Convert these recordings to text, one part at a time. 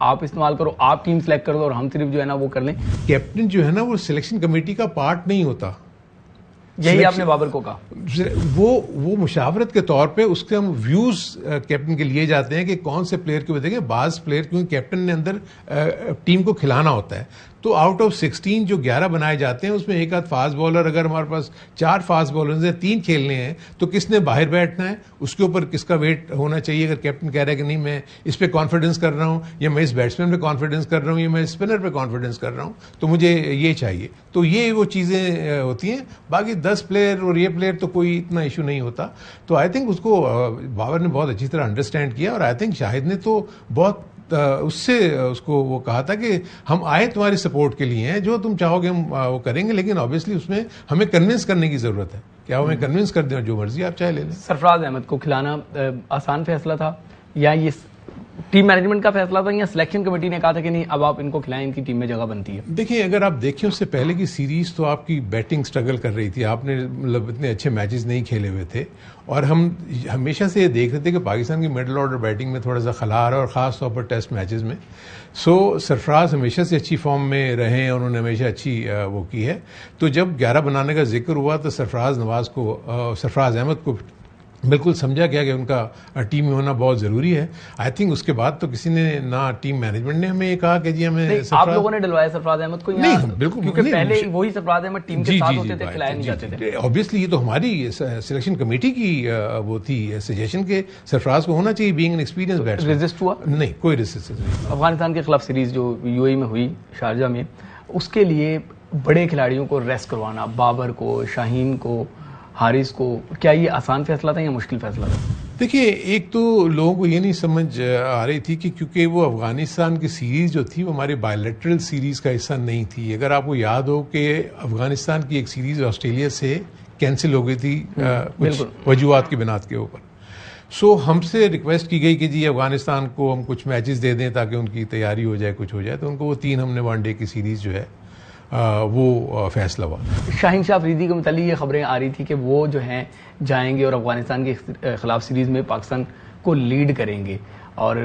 آپ استعمال کرو, آپ ٹیم سلیکٹ کر دو اور ہم صرف جو ہے نا وہ کر لیں. کیپٹن جو ہے نا وہ سلیکشن کمیٹی کا پارٹ نہیں ہوتا. یہی آپ نے بابر کو کہا. وہ مشاورت کے طور پہ اس کے ہم ویوز کیپٹن کے لیے جاتے ہیں کہ کون سے پلیئر کے دیکھیں, بعض پلیئر کیونکہ کیپٹن نے اندر ٹیم کو کھلانا ہوتا ہے, تو آؤٹ آف 16 جو 11 بنائے جاتے ہیں اس میں ایک آدھ فاسٹ بالر, اگر ہمارے پاس 4 فاسٹ بالرز ہیں, 3 کھیلنے ہیں, تو کس نے باہر بیٹھنا ہے, اس کے اوپر کس کا ویٹ ہونا چاہیے. اگر کیپٹن کہہ رہا ہے کہ نہیں میں اس پہ کانفیڈنس کر رہا ہوں, یا میں اس بیٹسمین پہ کانفیڈنس کر رہا ہوں, یا میں اسپنر پہ کانفیڈنس کر رہا ہوں, تو مجھے یہ چاہیے. تو یہ وہ چیزیں ہوتی ہیں. باقی 10 پلیئر اور یہ پلیئر تو کوئی اتنا ایشو نہیں ہوتا. تو آئی تھنک اس کو بابر نے بہت اچھی طرح انڈرسٹینڈ کیا, اور آئی تھنک شاہد نے تو بہت اس سے اس کو وہ کہا تھا کہ ہم آئے تمہاری سپورٹ کے لیے ہیں, جو تم چاہو گے ہم وہ کریں گے, لیکن آبویسلی اس میں ہمیں کنونس کرنے کی ضرورت ہے. کیا ہمیں کنونس کر دیں, جو مرضی آپ چاہے لے لیں. سرفراز احمد کو کھلانا آسان فیصلہ تھا, یا یہ ٹیم مینجمنٹ کا فیصلہ تھا, یا سلیکشن کمیٹی نے کہا تھا کہ نہیں اب آپ ان کو کھلائیں, ان کی ٹیم میں جگہ بنتی ہے؟ دیکھیں, اگر آپ دیکھیں اس سے پہلے کی سیریز تو آپ کی بیٹنگ سٹرگل کر رہی تھی, آپ نے مطلب اتنے اچھے میچز نہیں کھیلے ہوئے تھے, اور ہم ہمیشہ سے یہ دیکھ رہے تھے کہ پاکستان کی مڈل آرڈر بیٹنگ میں تھوڑا سا خلا آ رہا ہے, اور خاص طور پر ٹیسٹ میچز میں. سو سرفراز ہمیشہ سے اچھی فارم میں رہے ہیں, اور انہوں نے ہمیشہ اچھی وہ کی ہے. تو جب 11 بنانے کا ذکر ہوا تو سرفراز احمد کو بالکل سمجھا گیا کہ ان کا ٹیم میں ہونا بہت ضروری ہے. آئی تھنک اس کے بعد تو کسی نے نہ ٹیم مینجمنٹ نے ہمیں یہ کہا کہ جی ہمیں آپ لوگوں نے ڈلوایا سرفراز احمد کو؟ نہیں, بالکل, کیونکہ پہلے وہی سرفراز احمد ٹیم کے ساتھ ہوتے تھے, کھلائے نہیں جاتے تھے. obviously یہ تو ہماری سلیکشن کمیٹی کی وہ تھی سجیشن کہ سرفراز کو ہونا چاہیے, being an experience batsman. Resist ہوا نہیں, کوئی ریزسٹنس نہیں. افغانستان کے خلاف سیریز جو یو اے میں ہوئی شارجہ میں, اس کے لیے بڑے کھلاڑیوں کو ریسٹ کروانا, بابر کو, شاہین کو, حارث کو, کیا یہ آسان فیصلہ تھا یا مشکل فیصلہ تھا؟ دیکھیے, ایک تو لوگوں کو یہ نہیں سمجھ آ رہی تھی کہ کیونکہ وہ افغانستان کی سیریز جو تھی وہ ہماری بائیلیٹرل سیریز کا حصہ نہیں تھی. اگر آپ کو یاد ہو کہ افغانستان کی ایک سیریز آسٹریلیا سے کینسل ہو گئی تھی کچھ وجوہات کی بنیاد کے اوپر. سو ہم سے ریکویسٹ کی گئی کہ جی افغانستان کو ہم کچھ میچز دے دیں تاکہ ان کی تیاری ہو جائے, کچھ ہو جائے. تو ان کو وہ 3 ہم نے 1 ڈے کی سیریز جو ہے وہ فیصلہ ہوا. شاہین شاہ افریدی کے متعلق یہ خبریں آ رہی تھی کہ وہ جو ہیں جائیں گے اور افغانستان کے خلاف سیریز میں پاکستان کو لیڈ کریں گے, اور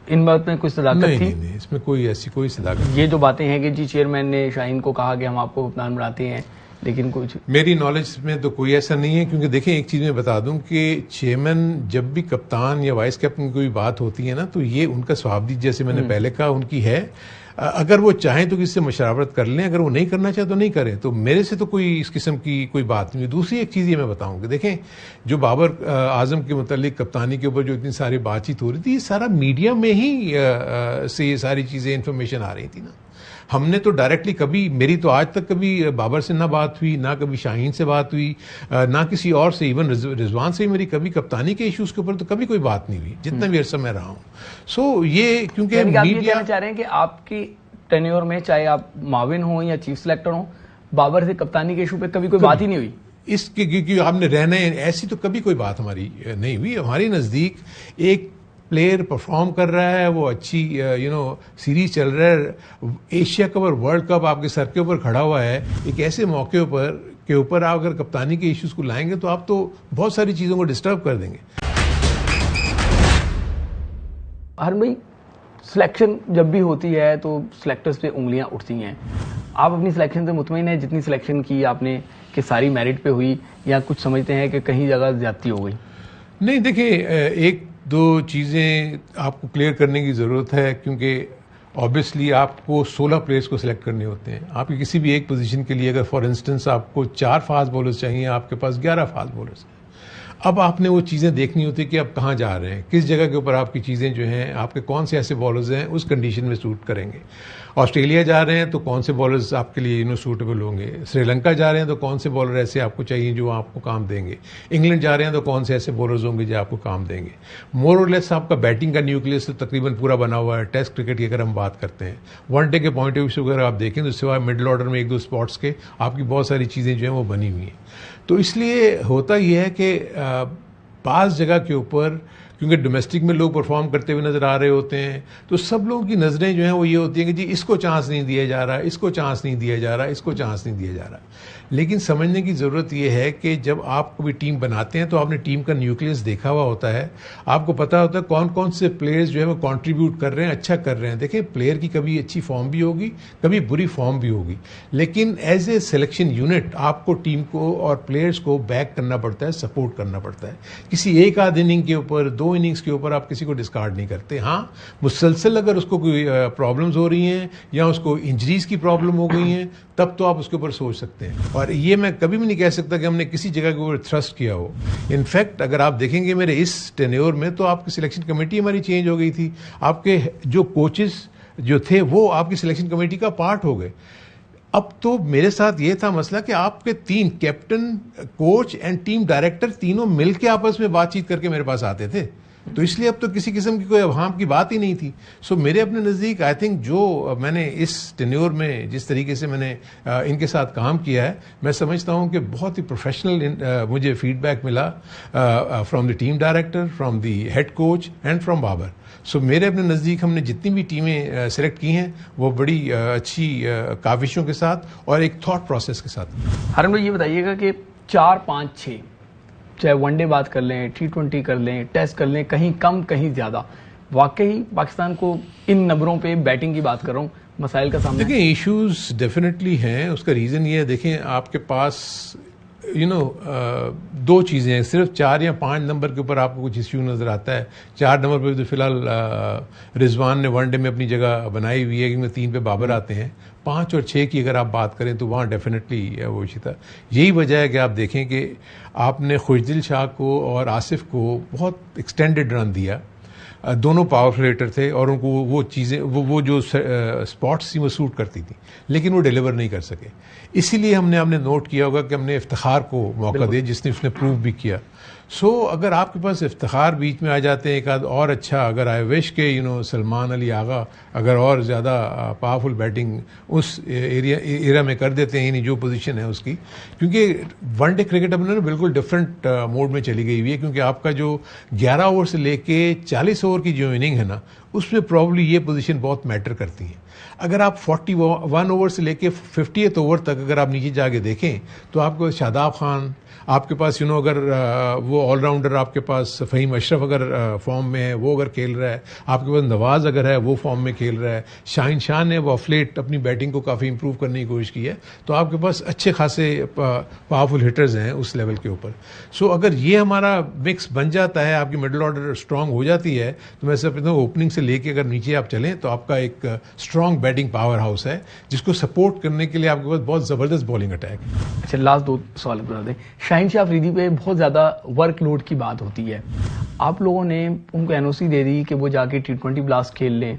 ان بات میں کچھ صداقت تھی؟ نہیں, اس میں کوئی ایسی کوئی صداقت. یہ جو باتیں ہیں کہ جی چیئرمین نے شاہین کو کہا کہ ہم آپ کو کپتان بناتے ہیں, لیکن کچھ میری نالج میں تو کوئی ایسا نہیں ہے. کیونکہ دیکھیں, ایک چیز میں بتا دوں کہ چیئرمین جب بھی کپتان یا وائس کیپٹن کی کوئی بات ہوتی ہے نا, تو یہ ان کا صحابدید, جیسے میں نے پہلے کہا, ان کی ہے. اگر وہ چاہیں تو کس سے مشاورت کر لیں, اگر وہ نہیں کرنا چاہے تو نہیں کریں. تو میرے سے تو کوئی اس قسم کی کوئی بات نہیں. دوسری ایک چیز یہ میں بتاؤں کہ دیکھیں, جو بابر اعظم کے متعلق کپتانی کے اوپر جو اتنی ساری بات چیت ہو رہی تھی, یہ سارا میڈیا میں ہی سے یہ ساری چیزیں انفارمیشن آ رہی تھی نا. ہم نے تو ڈائریکٹلی کبھی, میری تو آج تک کبھی بابر سے نہ بات ہوئی, نہ کبھی شاہین سے بات ہوئی, نہ کسی اور سے, ایون رضوان سے میری کبھی کپتانی کے ایشوز کے اوپر تو کبھی کوئی بات نہیں ہوئی جتنا بھی عرصہ میں رہا ہوں. سو یہ کیونکہ میڈیا کہنا چاہ رہے ہیں کہ آپ کی ٹینیور میں چاہے آپ معاون ہوں یا چیف سلیکٹر ہوں, بابر سے کپتانی کے ایشو پہ کبھی کوئی بات ہی نہیں ہوئی. اس کی کیونکہ آپ نے رہنا ہے, ایسی تو کبھی کوئی بات ہماری نہیں ہوئی. ہماری نزدیک ایک پلیئر پرفارم کر رہا ہے, وہ اچھی سیریز چل رہا ہے, ایشیا کپ اور ورلڈ کپ آپ کے سر کے اوپر کھڑا ہوا ہے, ایک ایسے موقع کے اوپر آپ اگر کپتانی کے ایشوز کو لائیں گے تو آپ تو بہت ساری چیزوں کو ڈسٹرب کر دیں گے. ہر بھائی, سلیکشن جب بھی ہوتی ہے تو سلیکٹرز پہ انگلیاں اٹھتی ہیں. آپ اپنی سلیکشن سے مطمئن ہیں جتنی سلیکشن کی آپ نے, کہ ساری میرٹ پہ ہوئی, یا کچھ سمجھتے ہیں کہ کہیں جگہ زیادتی ہو گئی؟ نہیں, دیکھیں, ایک دو چیزیں آپ کو کلیئر کرنے کی ضرورت ہے, کیونکہ آبویسلی آپ کو 16 پلیئرس کو سلیکٹ کرنے ہوتے ہیں. آپ کی کسی بھی ایک پوزیشن کے لیے اگر فار انسٹنس آپ کو 4 فاسٹ بولرز چاہیے, آپ کے پاس 11 فاسٹ بولرز ہیں. اب آپ نے وہ چیزیں دیکھنی ہوتی ہے کہ آپ کہاں جا رہے ہیں, کس جگہ کے اوپر آپ کی چیزیں جو ہیں, آپ کے کون سے ایسے بالرز ہیں اس کنڈیشن میں سوٹ کریں گے. آسٹریلیا جا رہے ہیں تو کون سے بالرز آپ کے لیے سوٹیبل ہوں گے. سری لنکا جا رہے ہیں تو کون سے بالر ایسے آپ کو چاہیے جو آپ کو کام دیں گے. انگلینڈ جا رہے ہیں تو کون سے ایسے بالرز ہوں گے جو آپ کو کام دیں گے. مور اور لیس آپ کا بیٹنگ کا نیوکلیس تو تقریباً پورا بنا ہوا ہے. ٹیسٹ کرکٹ کی اگر ہم بات کرتے ہیں, 1 ڈے کے پوائنٹ آف ویو سے اگر آپ دیکھیں تو سوائے مڈل آرڈر میں 1-2 اسپاٹس کے آپ کی بہت ساری چیزیں جو ہیں وہ بنی ہوئی ہیں. تو اس لیے ہوتا یہ ہے کہ بعض جگہ کے اوپر کیونکہ ڈومیسٹک میں لوگ پرفارم کرتے ہوئے نظر آ رہے ہوتے ہیں, تو سب لوگوں کی نظریں جو ہیں وہ یہ ہوتی ہیں کہ جی اس کو چانس نہیں دیا جا رہا, اس کو چانس نہیں دیا جا رہا, اس کو چانس نہیں دیا جا رہا. لیکن سمجھنے کی ضرورت یہ ہے کہ جب آپ کوئی ٹیم بناتے ہیں تو آپ نے ٹیم کا نیوکلیس دیکھا ہوا ہوتا ہے, آپ کو پتا ہوتا ہے کون کون سے پلیئرز جو ہے وہ کنٹریبیوٹ کر رہے ہیں, اچھا کر رہے ہیں. دیکھیں پلیئر کی کبھی اچھی فارم بھی ہوگی, کبھی بری فارم بھی ہوگی, لیکن ایز اے سلیکشن یونٹ آپ کو ٹیم کو اور پلیئرز کو بیک کرنا پڑتا ہے, سپورٹ کرنا پڑتا ہے. کسی ایک آدھ اننگ کے اوپر, 2 اننگز کے اوپر آپ کسی کو ڈسکارڈ نہیں کرتے. ہاں مسلسل اگر اس کو کوئی پرابلمز ہو رہی ہیں یا اس کو انجریز کی پرابلم ہو گئی ہیں تب تو آپ اس کے اوپر سوچ سکتے ہیں. اور یہ میں کبھی بھی نہیں کہہ سکتا کہ ہم نے کسی جگہ کے اوپر تھرسٹ کیا ہو. انفیکٹ اگر آپ دیکھیں گے میرے اس ٹینیور میں تو آپ کی سلیکشن کمیٹی ہماری چینج ہو گئی تھی. آپ کے جو کوچز جو تھے وہ آپ کی سلیکشن کمیٹی کا پارٹ ہو گئے. اب تو میرے ساتھ یہ تھا مسئلہ کہ آپ کے 3 captain, coach and team director تینوں مل کے آپس میں بات چیت کر کے میرے پاس آتے تھے, تو اس لیے اب تو کسی قسم کی کوئی ابہام کی بات ہی نہیں تھی. سو میرے اپنے نزدیک آئی تھنک جو میں نے اس ٹینیور میں جس طریقے سے میں نے ان کے ساتھ کام کیا ہے, میں سمجھتا ہوں کہ بہت ہی پروفیشنل مجھے فیڈ بیک ملا from the team director, from the head coach and from Babar. So میرے اپنے نزدیک ہم نے جتنی بھی ٹیمیں سلیکٹ کی ہیں وہ بڑی اچھی کاوشوں کے ساتھ اور ایک تھاٹ پروسیس کے ساتھ. ہارون بھائی یہ بتائیے گا کہ 4, 5, 6 چاہے ون ڈے بات کر لیں, T20 کر لیں, ٹیسٹ کر لیں, کہیں کم کہیں زیادہ, واقعی پاکستان کو ان نمبروں پہ بیٹنگ کی بات کر رہا ہوں مسائل کا سامنا. دیکھیں ایشوز ڈیفینیٹلی ہیں. اس کا ریزن یہ ہے, دیکھیں آپ کے پاس 2 چیزیں ہیں. صرف 4 یا 5 نمبر کے اوپر آپ کو کچھ ایشو نظر آتا ہے. 4 نمبر پہ تو فی الحال رضوان نے ون ڈے میں اپنی جگہ بنائی ہوئی ہے کیونکہ 3 پہ بابر آتے ہیں. 5 اور 6 کی اگر آپ بات کریں تو وہاں ڈیفینیٹلی وہ اچھی تھا. یہی وجہ ہے کہ آپ دیکھیں کہ آپ نے خوشدل شاہ کو اور آصف کو بہت ایکسٹینڈڈ رن دیا. دونوں پاورفل ہیٹر تھے اور ان کو وہ چیزیں وہ جو اسپاٹس تھیں وہ سوٹ کرتی تھیں, لیکن وہ ڈیلیور نہیں کر سکے. اسی لیے ہم نے نوٹ کیا ہوگا کہ ہم نے افتخار کو موقع دیا جس نے اس نے پروو بھی کیا. سو اگر آپ کے پاس افتخار بیچ میں آ جاتے ہیں ایک آدھ اور اچھا, اگر آئی وش کہ سلمان علی آغا اگر اور زیادہ پاورفل بیٹنگ اس ایریا میں کر دیتے ہیں, یعنی جو پوزیشن ہے اس کی, کیونکہ ون ڈے کرکٹ اب بالکل ڈفرینٹ موڈ میں چلی گئی ہوئی ہے. کیونکہ آپ کا جو 11 اوور سے لے کے 40 اوور کی جو اننگ ہے نا, اس میں پرابلی یہ پوزیشن بہت میٹر کرتی ہے. اگر آپ 41 اوور سے لے کے 50th اوور تک اگر آپ نیچے جا کے دیکھیں تو آپ کو شاداب خان, آپ کے پاس اگر وہ آل راؤنڈر آپ کے پاس فہیم اشرف اگر فارم میں ہے وہ اگر کھیل رہا ہے, آپ کے پاس نواز اگر ہے وہ فارم میں کھیل رہا ہے, شاہین شاہ نے وہ آف لیٹ اپنی بیٹنگ کو کافی امپروو کرنے کی کوشش کی ہے, تو آپ کے پاس اچھے خاصے پاورفل ہٹرز ہیں اس لیول کے اوپر. سو اگر یہ ہمارا مکس بن جاتا ہے, آپ کی مڈل آرڈر اسٹرانگ ہو جاتی ہے, تو میں سمجھتا ہوں اوپننگ سے لے کے اگر نیچے آپ چلیں تو آپ کا ایک اسٹرانگ بیٹنگ پاور ہاؤس ہے جس کو سپورٹ کرنے کے لیے آپ کے پاس بہت زبردست بالنگ اٹیک ہے. اچھا لاسٹ 2 سوال بتا دیں. شاہین شاہ افریدی پہ بہت زیادہ ورک لوڈ کی بات ہوتی ہے. آپ لوگوں نے ان کو NOC دے دی کہ وہ جا کے T20 بلاسٹ کھیل لیں,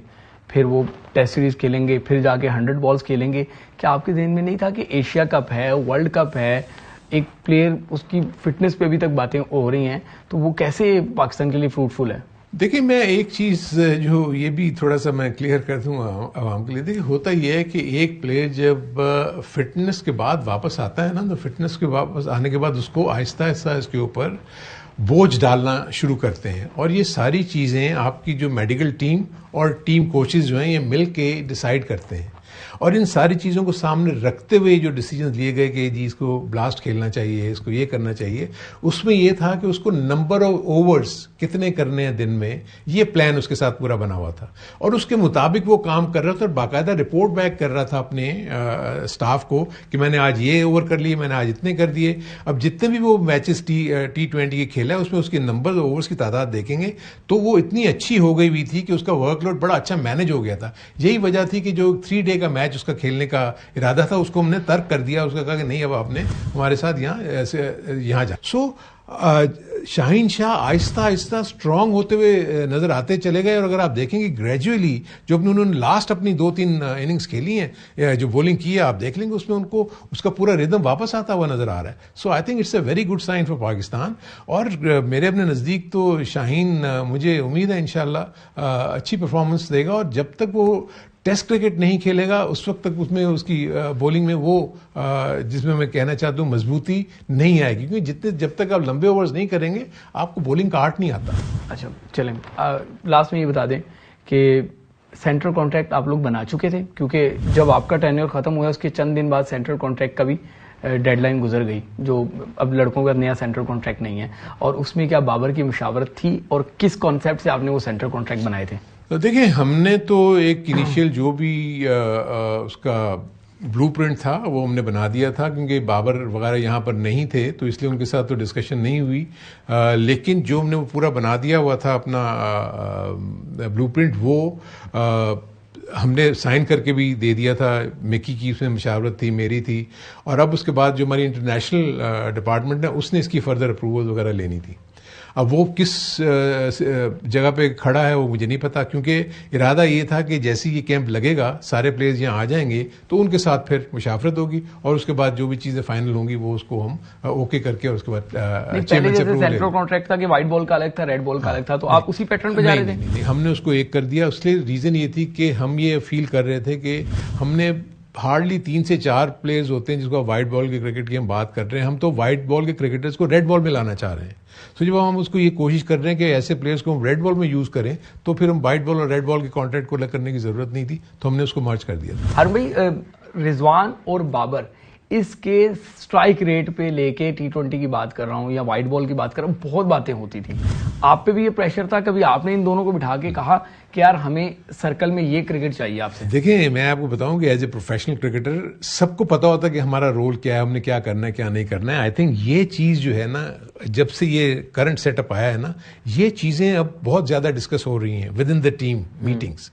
پھر وہ ٹیسٹ سیریز کھیلیں گے, پھر جا کے 100 بالز کھیلیں گے. کیا آپ کے ذہن میں نہیں تھا کہ ایشیا کپ ہے, ورلڈ کپ ہے, ایک پلیئر اس کی فٹنس پہ ابھی تک باتیں ہو رہی ہیں, تو وہ کیسے پاکستان کے لیے فروٹفل ہے؟ دیکھیں میں ایک چیز جو یہ بھی تھوڑا سا میں کلیئر کر دوں عوام کے لیے. دیکھیں ہوتا یہ ہے کہ ایک پلیئر جب فٹنس کے بعد واپس آتا ہے نا, تو فٹنس کے واپس آنے کے بعد اس کو آہستہ آہستہ اس کے اوپر بوجھ ڈالنا شروع کرتے ہیں. اور یہ ساری چیزیں آپ کی جو میڈیکل ٹیم اور ٹیم کوچز جو ہیں یہ مل کے ڈیسائیڈ کرتے ہیں. اور ان ساری چیزوں کو سامنے رکھتے ہوئے جو ڈیسیجنز لیے گئے کہ جی اس کو بلاسٹ کھیلنا چاہیے, اس کو یہ کرنا چاہیے, اس میں یہ تھا کہ اس کو نمبر آف اوورز کتنے کرنے ہیں دن میں, یہ پلان اس کے ساتھ پورا بنا ہوا تھا. اور اس کے مطابق وہ کام کر رہا تھا اور باقاعدہ رپورٹ بیک کر رہا تھا اپنے اسٹاف کو کہ میں نے آج یہ اوور کر لیے, میں نے آج اتنے کر دیے. اب جتنے بھی وہ میچز T20 کے کھیلا ہے اس میں اس کے نمبر اوورز کی تعداد دیکھیں گے تو وہ اتنی اچھی ہو گئی ہوئی تھی کہ اس کا ورک لوڈ بڑا اچھا مینج ہو گیا تھا. یہی وجہ تھی کہ جو 3 ڈے کا میچ اس کا کھیلنے کا ارادہ تھا اس کو ہم نے ترک کر دیا. اس کا کہا کہ نہیں اب آپ نے ہمارے ساتھ یہاں جا. سو شاہین شاہ آہستہ آہستہ اسٹرانگ ہوتے ہوئے نظر آتے چلے گئے. اور اگر آپ دیکھیں گے گریجولی جو انہوں نے لاسٹ اپنی 2-3 اننگز کھیلی ہیں, جو بولنگ کی ہے آپ دیکھ لیں گے اس میں ان کو اس کا پورا ردم واپس آتا ہوا نظر آ رہا ہے. So I think it's a very good sign for Pakistan. اور میرے اپنے نزدیک تو شاہین مجھے امید ہے انشاءاللہ اچھی پرفارمنس دے گا. اور جب تک وہ ٹیسٹ کرکٹ نہیں کھیلے گا اس وقت تک اس میں اس کی بولنگ میں وہ جس میں کہنا چاہتا ہوں مضبوطی نہیں آئے گی، کیونکہ جب تک آپ لمبے اوورز نہیں کریں گے آپ کو بولنگ کا آرٹ نہیں آتا. اچھا چلیں لاسٹ میں یہ بتا دیں کہ سینٹرل کانٹریکٹ آپ لوگ بنا چکے تھے، کیونکہ جب آپ کا ٹینیور ختم ہوا اس کے چند دن بعد سینٹرل کانٹریکٹ کا بھی ڈیڈ لائن گزر گئی، جو اب لڑکوں کا نیا سینٹرل کانٹریکٹ نہیں ہے، اور اس میں کیا بابر کی مشاورت تھی اور کس کانسیپٹ سے آپ نے وہ سینٹرل کانٹریکٹ بنائے تھے؟ تو دیکھیں ہم نے تو ایک انیشیل جو بھی اس کا بلو پرنٹ تھا وہ ہم نے بنا دیا تھا، کیونکہ بابر وغیرہ یہاں پر نہیں تھے تو اس لیے ان کے ساتھ تو ڈسکشن نہیں ہوئی، لیکن جو ہم نے وہ پورا بنا دیا ہوا تھا اپنا بلو پرنٹ وہ ہم نے سائن کر کے بھی دے دیا تھا. مکی کی اس میں مشاورت تھی، میری تھی، اور اب اس کے بعد جو ہماری انٹرنیشنل ڈپارٹمنٹ ہے اس نے اس کی فردر اپروول وغیرہ لینی تھی. اب وہ کس جگہ پہ کھڑا ہے وہ مجھے نہیں پتا، کیونکہ ارادہ یہ تھا کہ جیسے یہ کیمپ لگے گا سارے پلیئرز یہاں آ جائیں گے تو ان کے ساتھ پھر مشاورت ہوگی اور اس کے بعد جو بھی چیزیں فائنل ہوں گی وہ اس کو ہم اوکے کر کے اور اس کے بعد چیئرمین سے سینٹرل کانٹریکٹ تھا کہ وائٹ بال کا الگ تھا، ریڈ بال کا الگ تھا، تو آپ اسی پیٹرن پہ جا رہے تھے؟ نہیں، ہم نے اس کو ایک کر دیا. اس لیے ریزن یہ تھی کہ ہم یہ فیل کر رہے تھے کہ ہم نے ہارڈلی 3 سے 4 پلیئرز ہوتے ہیں جس کو وائٹ بال کے کرکٹ کی ہم بات کر رہے ہیں، ہم تو وائٹ بال کے کرکٹرز کو ریڈ بال میں لانا چاہ رہے ہیں. تو جب ہم اس کو یہ کوشش کر رہے ہیں کہ ایسے پلیئرز کو ہم ریڈ بال میں یوز کریں تو پھر ہم وائٹ بال اور ریڈ بال کے کانٹریکٹ کو کرنے کی ضرورت نہیں تھی، تو ہم نے اس کو مرج کر دیا. ہر بھائی رضوان اور بابر اس کے سٹرائک ریٹ پہ لے کے T20 کی بات کر رہا ہوں یا وائٹ بال کی بات کر رہا ہوں، بہت باتیں ہوتی تھی. آپ پہ بھی یہ پریشر تھا؟ کبھی آپ نے ان دونوں کو بٹھا کے کہا کہ یار ہمیں سرکل میں یہ کرکٹ چاہیے آپ سے؟ دیکھیں میں آپ کو بتاؤں کہ ایز اے پروفیشنل کرکٹر سب کو پتا ہوتا ہے کہ ہمارا رول کیا ہے، ہم نے کیا کرنا ہے کیا نہیں کرنا ہے. آئی تھنک یہ چیز جو ہے نا جب سے یہ کرنٹ سیٹ اپ آیا ہے نا یہ چیزیں اب بہت زیادہ ڈسکس ہو رہی ہیں with in the team meetings.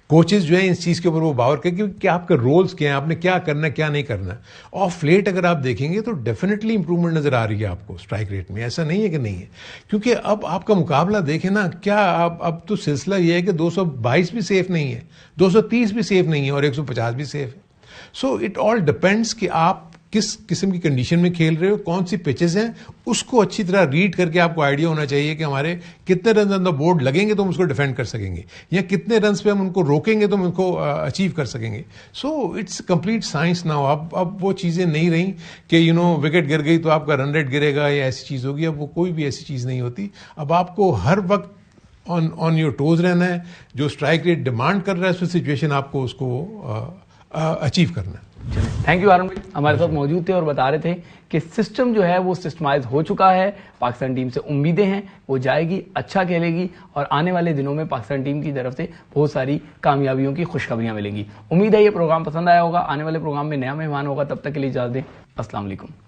Coaches جو ہیں اس چیز کے اوپر وہ باور کریں کہ آپ کے رولز کیا ہیں، آپ نے کیا کرنا ہے کیا نہیں کرنا. آف لیٹ اگر آپ دیکھیں گے تو ڈیفینیٹلی امپروومنٹ نظر آ رہی ہے آپ کو اسٹرائک ریٹ میں، ایسا نہیں ہے کہ نہیں ہے. کیونکہ اب آپ کا مقابلہ دیکھیں نا کیا اب تو سلسلہ یہ ہے کہ 222 بھی سیف نہیں ہے، 230 بھی سیف نہیں ہے اور 150 بھی سیف ہے. سو اٹ آل ڈپینڈس کہ آپ کس قسم کی کنڈیشن میں کھیل رہے ہو، کون سی پچز ہیں، اس کو اچھی طرح ریڈ کر کے آپ کو آئیڈیا ہونا چاہیے کہ ہمارے کتنے رنز آن دا بورڈ لگیں گے تو ہم اس کو ڈیفینڈ کر سکیں گے، یا کتنے رنز پہ ہم ان کو روکیں گے تو ہم ان کو اچیو کر سکیں گے. So it's complete science now. اب وہ چیزیں نہیں رہیں کہ وکٹ گر گئی تو آپ کا رن ریٹ گرے گا یا ایسی چیز ہوگی. اب وہ کوئی بھی ایسی چیز نہیں ہوتی. اب آپ کو ہر وقت آن یور ٹوز رہنا ہے. جو اسٹرائک ریٹ ڈیمانڈ کر رہا ہے اس سچویشن آپ کو اس کو اچیو کرنا ہے. تھینک یو ہارون بھائی، ہمارے ساتھ موجود تھے اور بتا رہے تھے کہ سسٹم جو ہے وہ سسٹمائز ہو چکا ہے. پاکستان ٹیم سے امیدیں ہیں وہ جائے گی، اچھا کھیلے گی اور آنے والے دنوں میں پاکستان ٹیم کی طرف سے بہت ساری کامیابیوں کی خوشخبریاں ملیں گی. امید ہے یہ پروگرام پسند آیا ہوگا. آنے والے پروگرام میں نیا مہمان ہوگا، تب تک کے لیے اجازت دیں. السلام علیکم.